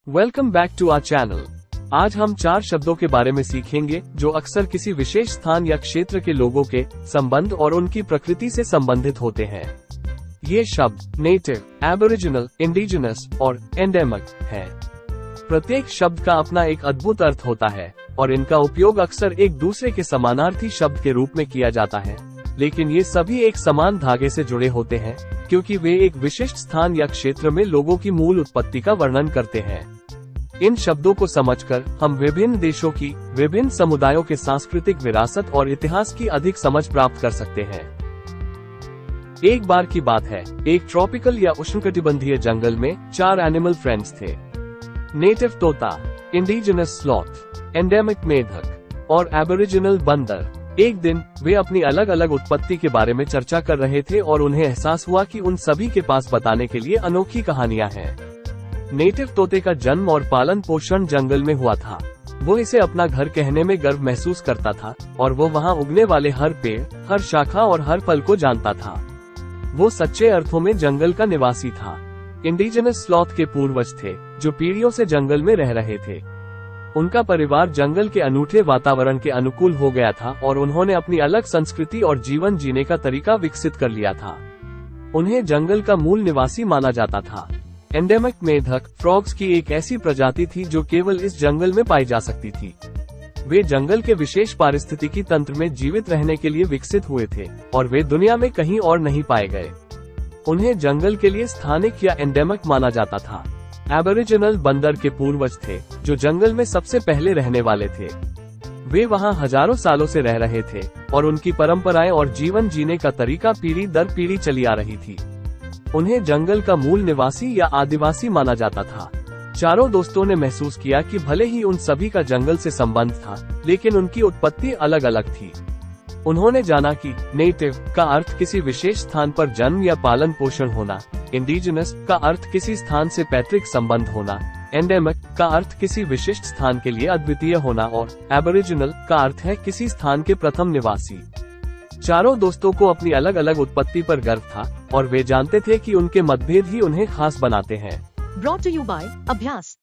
Welcome back to our channel. आज हम 4 शब्दों के बारे में सीखेंगे जो अक्सर किसी विशेष स्थान या क्षेत्र के लोगों के संबंध और उनकी प्रकृति से संबंधित होते हैं। ये शब्द नेटिव, एबोरिजिनल, इंडिजिनस और एंडेमिक हैं। प्रत्येक शब्द का अपना एक अद्भुत अर्थ होता है और इनका उपयोग अक्सर एक दूसरे के समानार्थी शब्द के रूप में किया जाता है, लेकिन ये सभी एक समान धागे से जुड़े होते हैं क्योंकि वे एक विशिष्ट स्थान या क्षेत्र में लोगों की मूल उत्पत्ति का वर्णन करते हैं। इन शब्दों को समझकर हम विभिन्न देशों की, विभिन्न समुदायों के सांस्कृतिक विरासत और इतिहास की अधिक समझ प्राप्त कर सकते हैं। एक बार की बात है, एक ट्रॉपिकल या उष्णकटिबंधीय जंगल में 4 एनिमल फ्रेंड्स थे। नेटिव तोता, इंडिजिनस स्लॉथ, एंडेमिक मेढक और एबोरिजिनल बंदर। एक दिन वे अपनी अलग अलग उत्पत्ति के बारे में चर्चा कर रहे थे और उन्हें एहसास हुआ कि उन सभी के पास बताने के लिए अनोखी कहानियां हैं। नेटिव तोते का जन्म और पालन पोषण जंगल में हुआ था। वो इसे अपना घर कहने में गर्व महसूस करता था और वो वहाँ उगने वाले हर पेड़, हर शाखा और हर फल को जानता था। वो सच्चे अर्थों में जंगल का निवासी था। इंडिजिनस स्लॉथ के पूर्वज थे जो पीढ़ियों से जंगल में रह रहे थे। उनका परिवार जंगल के अनूठे वातावरण के अनुकूल हो गया था और उन्होंने अपनी अलग संस्कृति और जीवन जीने का तरीका विकसित कर लिया था। उन्हें जंगल का मूल निवासी माना जाता था। एंडेमिक मेढक फ्रॉग्स की एक ऐसी प्रजाति थी जो केवल इस जंगल में पाई जा सकती थी। वे जंगल के विशेष पारिस्थितिकी तंत्र में जीवित रहने के लिए विकसित हुए थे और वे दुनिया में कहीं और नहीं पाए गए। उन्हें जंगल के लिए स्थानिक या एंडेमिक माना जाता था। एबोरिजिनल बंदर के पूर्वज थे जो जंगल में सबसे पहले रहने वाले थे। वे वहां हजारों सालों से रह रहे थे और उनकी परंपराएं और जीवन जीने का तरीका पीढ़ी दर पीढ़ी चली आ रही थी। उन्हें जंगल का मूल निवासी या आदिवासी माना जाता था। चारों दोस्तों ने महसूस किया कि भले ही उन सभी का जंगल से संबंध था, लेकिन उनकी उत्पत्ति अलग अलग थी। उन्होंने जाना कि नेटिव का अर्थ किसी विशेष स्थान पर जन्म या पालन पोषण होना, इंडिजिनस का अर्थ किसी स्थान से पैतृक संबंध होना, एंडेमिक का अर्थ किसी विशिष्ट स्थान के लिए अद्वितीय होना और एबोरिजिनल का अर्थ है किसी स्थान के प्रथम निवासी। चारों दोस्तों को अपनी अलग अलग उत्पत्ति पर गर्व था और वे जानते थे कि उनके मतभेद ही उन्हें खास बनाते हैं। Brought to you by अभ्यास।